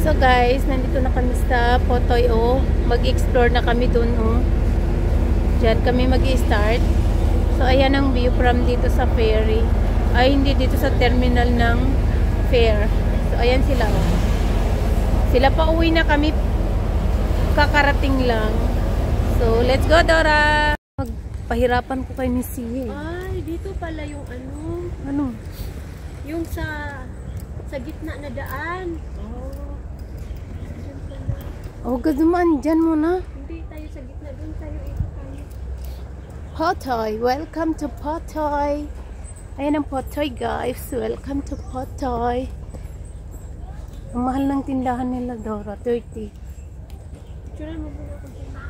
So guys, nandito na kami sa Potoy O. Mag-explore na kami dun o. Diyan kami mag-i-start. So ayan ang view from dito sa ferry. Ay hindi, dito sa terminal ng fair. So ayan sila o. Sila pa uwi na kami. Kakarating lang. So let's go Dora! Magpahirapan ko kay ni Sia. Ay, dito pala yung ano. Ano? Yung sa gitna na daan. Oh, gadumaan dyan muna. Hindi tayo sa gitna, doon tayo ito tayo. Potoy, welcome to Potoy. Ayan ang Potoy guys, welcome to Potoy. Ang mahal ng tindahan nila Dora, 30. Picture mo muna kung sino.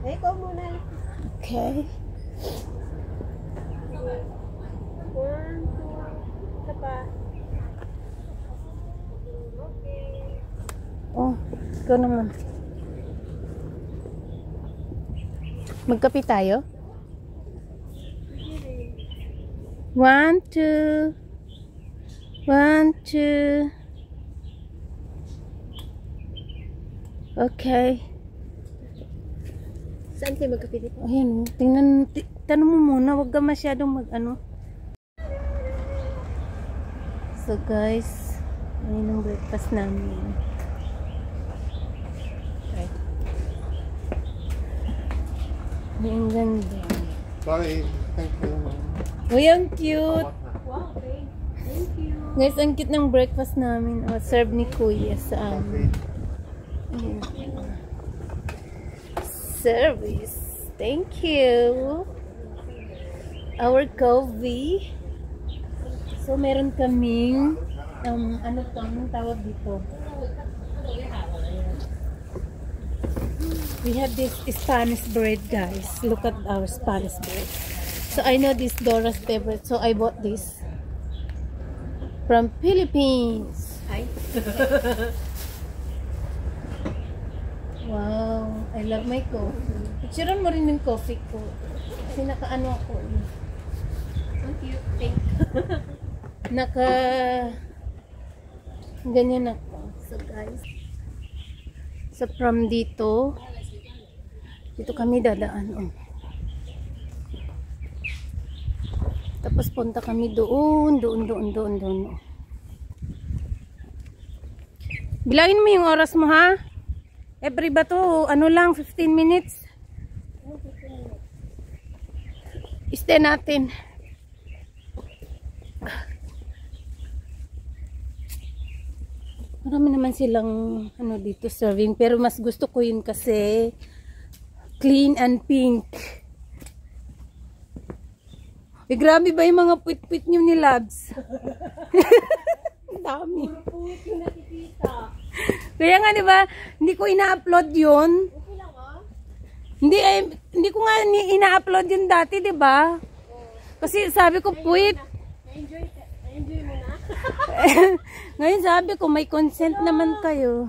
Ay, ikaw muna. Okay. 1, 2, isa pa. Oh, ikaw naman. Magkape tayo? 1, 2. 1, 2. Okay. Saan kayo magkape dito? Ayan, tanong mo muna, wag ka masyadong mag-ano. So guys, ayun ang breakfast namin. Right. Ang ganda. Sorry, thank you. Uy, ang cute! Wow, okay. Thank you. Guys, ang cute ng breakfast namin. O, serve ni Kuya sa amin. Ayan. Service. Thank you. Our coffee. So, meron kaming ano to? Anong tawag dito? We have this Spanish bread, guys. Look at our Spanish bread. So, I know this Dora's favorite. So, I bought this from Philippines. Hi. Wow. I love my coffee. Picturean mo rin yung coffee ko. Kasi naka-ano ako. Thank you. Thank you. Ganyan ako. So, guys. So, from dito kami dadaan. Oh. Tapos punta kami doon. Oh. Bilangin mo yung oras mo, ha? Every ba to? Ano lang, 15 minutes? Stay natin. Marami naman silang ano dito serving. Pero mas gusto ko yun kasi clean and pink. Eh, grabe ba yung mga puwit-puwit nyo ni Labs? Dami. Puwit yung nakikita. Kaya nga, di ba, hindi ko ina-upload yun. Okay lang, ah? Hindi ko nga ina-upload yun dati, di ba? Kasi sabi ko, puwit. Na-enjoy mo na? Ngayon sabi ko, may consent naman kayo.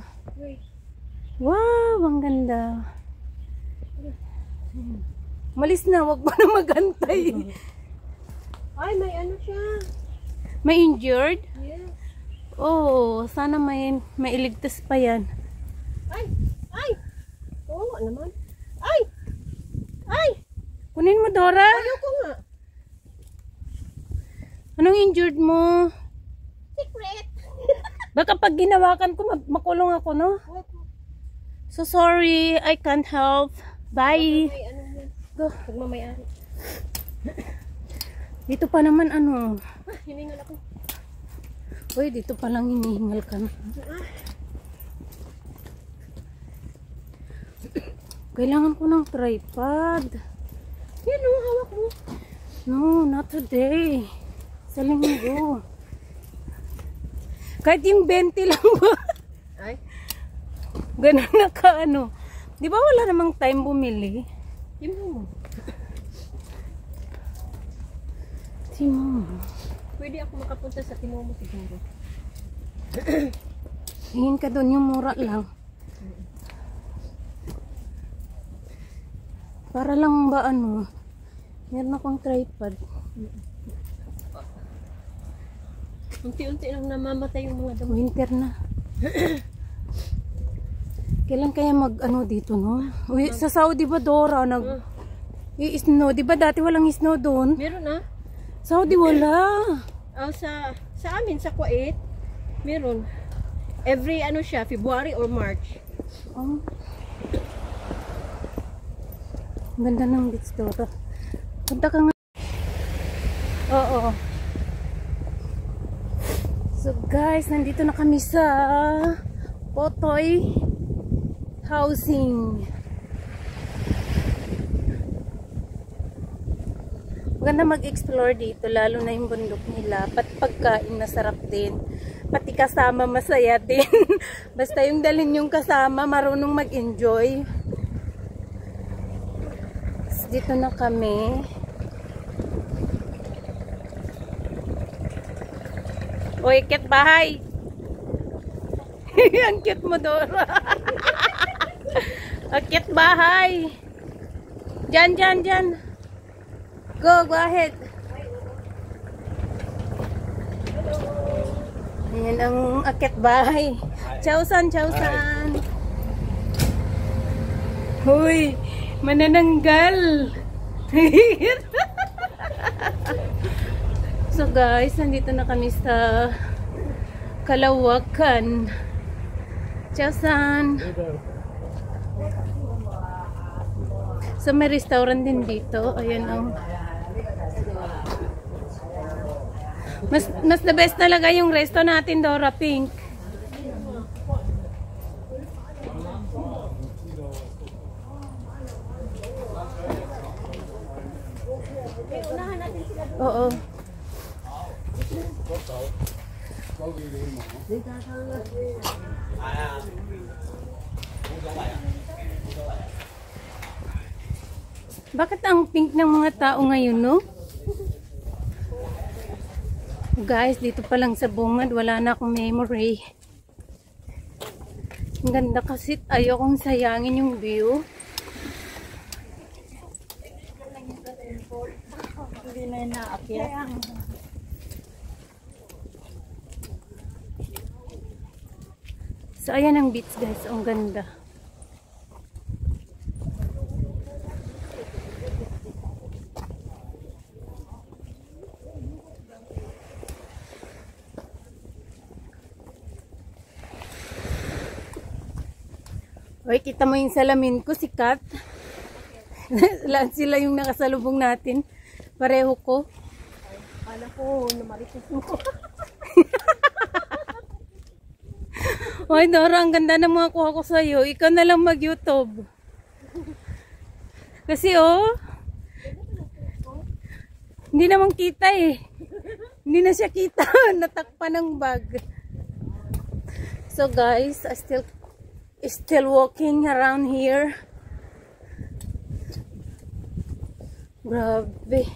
Wow, ang ganda. Malis na, wag mo na magantay. Ay, may ano siya. May injured? Yes. Oh, sana may iligtas pa yan. Ay! Ay! Oo, naman. Ay! Ay! Kunin mo, Dora. Ayoko nga. Anong injured mo? Secret. Baka pag ginawakan ko, makulong ako, no? So sorry, I can't help. Bye. May ano yan. Go. Pagmamayari. Dito pa naman ano. Ah, hiningal ako. Uy, dito pa lang hinihingal ka na. Kailangan ko ng tripod. Yan o, hawak mo. No, not today. Sa linggo. Kahit yung 20 lang ba? Ay. Ganun na ka ano. Di ba wala namang time bumili? Timo mo. Timo. Pwede ako makapunta sa Timo mo siguro. Tingin ka doon yung mura lang. Para lang ba ano, meron akong tripod. Unti-unti lang namamatay yung mga damo. Winter na. Kailan kaya ano dito, no? Uy, sa Saudi ba, Dora, i-snow? Di ba dati walang snow doon? Meron na. Saudi wala. Sa amin, sa Kuwait, meron. Every siya, February or March. Oh. Ganda ng beach, Dora. Punta ka nga. Oo. So guys, nandito na kami sa Potoy Housing. Maganda mag-explore dito, lalo na yung bundok nila. Pati pagkain masarap din. Pati kasama masaya din. Basta yung dalhin yung kasama, marunong mag-enjoy. Dito na kami. Uy, cute bahay. Ang cute mo, Dora. Ang cute bahay. Diyan. Go ahead. Ayan ang akit bahay. Chowsan. Huy, manananggal. So guys, nandito na kami sa Kalawakan. Chowsan. So may restaurant din dito. Ayan o. Mas the best talaga yung resto natin, Dora Pink. Oo. Bakit ang pink ng mga tao ngayon, no? Guys, dito pa lang sa bungad, wala na akong memory. Ang ganda kasi ayokong sayangin yung view. Hindi na naakyat. So, ayan ang beach, guys. Ang ganda. Oy, kita mo yung salamin ko, sikat. Lahat sila yung nakasalubong natin. Pareho ko. Alam ko, namaritis mo. Oy, Dora, ang ganda ng mga kuha ko sa'yo. Ikaw na lang mag-YouTube. Kasi, hindi naman kita eh. Hindi na siya kita. Natakpan ng bag. So, guys, I still walking around here. Grabe.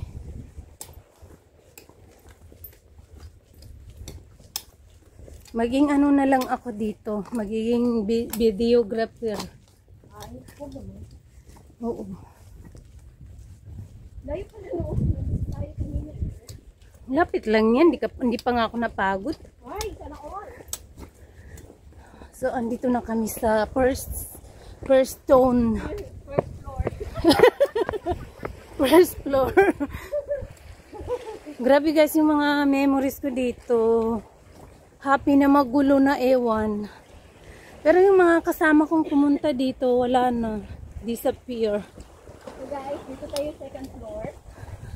Maging ano na lang ako dito. Magiging videographer. Oo. Layo pa na loob. Tayo kanina. Lapit lang yan. Hindi pa nga ako napagod. Ay, sana all. So, andito na kami sa first stone. First floor. First floor. Grabe guys yung mga memories ko dito. Happy na magulo na ewan. Pero yung mga kasama kong pumunta dito, wala na. Disappear. So guys, dito tayo second floor.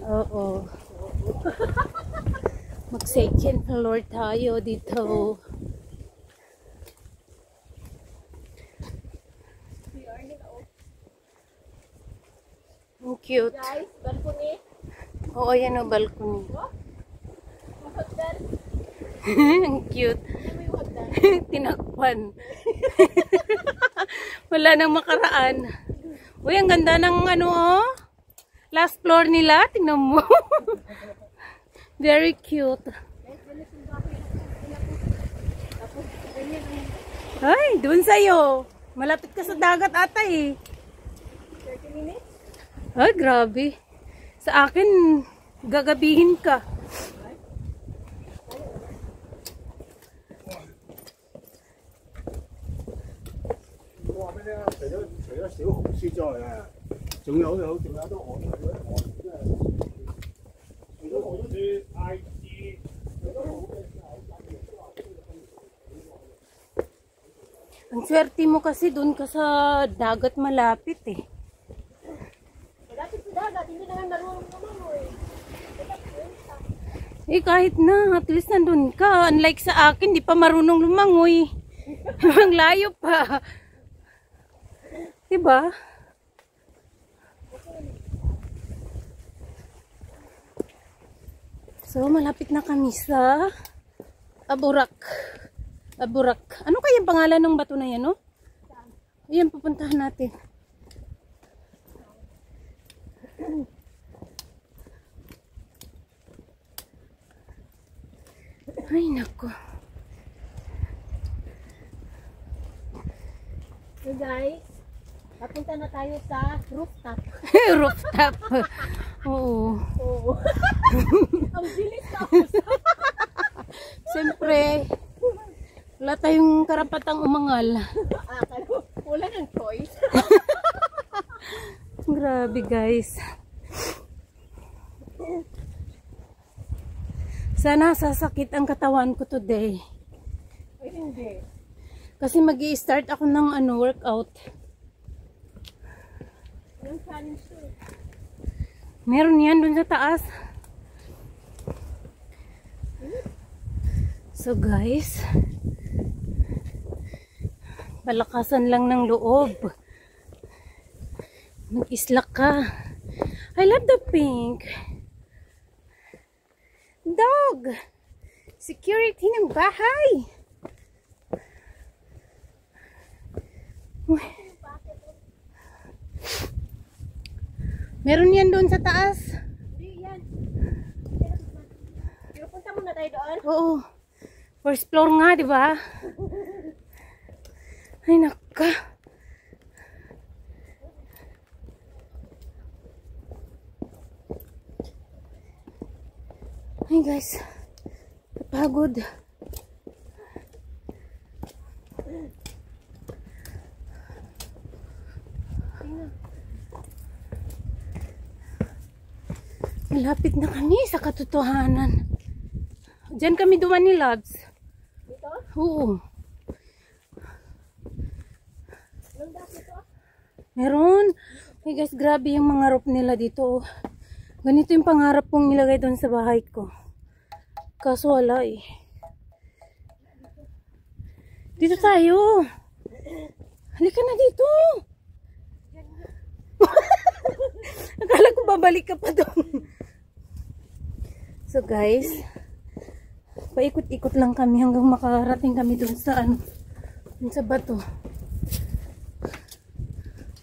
Oo. Mag second floor tayo dito. Ang cute. Guys, balcony. Oo, yan o, balcony. Hotel. Ang cute. Tinakpan. Wala nang makaraan. Uy, ang ganda ng last floor nila. Tingnan mo. Very cute. Ay, doon sa'yo. Malapit ka sa dagat ata eh. 30 minutes? Ay, grabe. Sa akin, gagabihin ka. 除咗小紅書之外啊，仲有都我真係除咗好多啲 IG， Ang swerte mo kasi doon ka sa dagat malapit eh. Dati sa dagat, hindi na marunong lumangoy. Eh kahit na, at least nandun ka. Unlike sa akin, di pa marunong lumangoy. Ang layo pa. Diba? So, malapit na kami sa Aburak. Aburak. Ano kaya pangalan ng bato na yan, no? Ayan, pupuntahan natin. Ay, nako. So guys, papunta na tayo sa rooftop. Rooftop. Oo. Oo. Ang bilis na Siyempre, wala tayong karapatang umangal. wala ng choice. Grabe guys. Sana sasakit ang katawan ko today. Ay, hindi. Kasi mag-i-start ako ng workout. Yung challenge to. Meron yan dun sa taas. So guys, palakasan lang ng loob. Mag-islak ka. I love the pink. Dog! Security ng bahay! Uy. Meron yan doon sa taas. Hindi yan. Pero punta muna tayo doon. Oo. First floor nga, di ba? Ay, naka. Ay, guys. Napagod. Malapit na kami sa katotohanan. Diyan kami duman ni Labs. Dito? Oo. Anong dati ito? Meron. Ay guys, grabe yung mga roof nila dito. Ganito yung pangarap kong nilagay doon sa bahay ko. Kaso wala eh. Dito tayo. Halika na dito. Akala ko babalik ka pa doon. So guys, paikot-ikot lang kami hanggang makarating kami doon sa dun sa bato.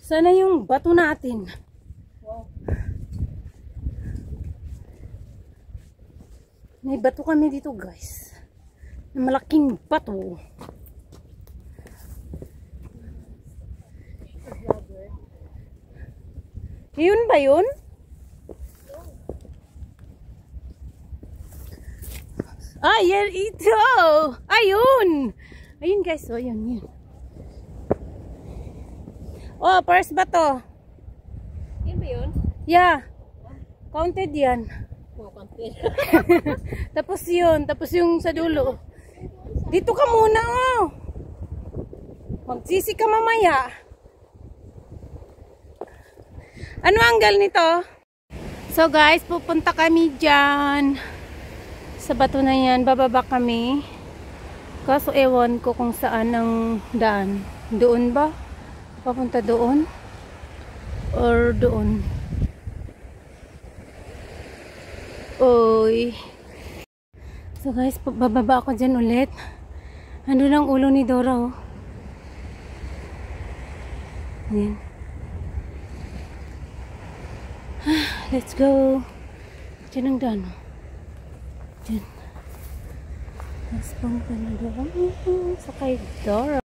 Sana yung bato natin. Wow. May bato kami dito guys. Malaking bato. Yun ba yun? Ah, yan ito. Ayun. Ayun guys, oh, yun. Oh, first bato. Yan ba yun? Yeah. Counted yan. Oh, kampir. Tapos yun, tapos yung sa dulo. Dito ka muna, oh. Magsisi ka mamaya. Ano angle nito? So guys, pupunta kami dyan. Sa bato na yan, bababa kami. Kaso ewan ko kung saan ang daan. Doon ba? Papunta doon? Or doon? Oy. So guys, bababa ako dyan ulit. Andun ang ulo ni Dora, oh. Ayan. Let's go. Diyan ang daan, oh. Diyan. Mas pang na Dora. Sakay Dora.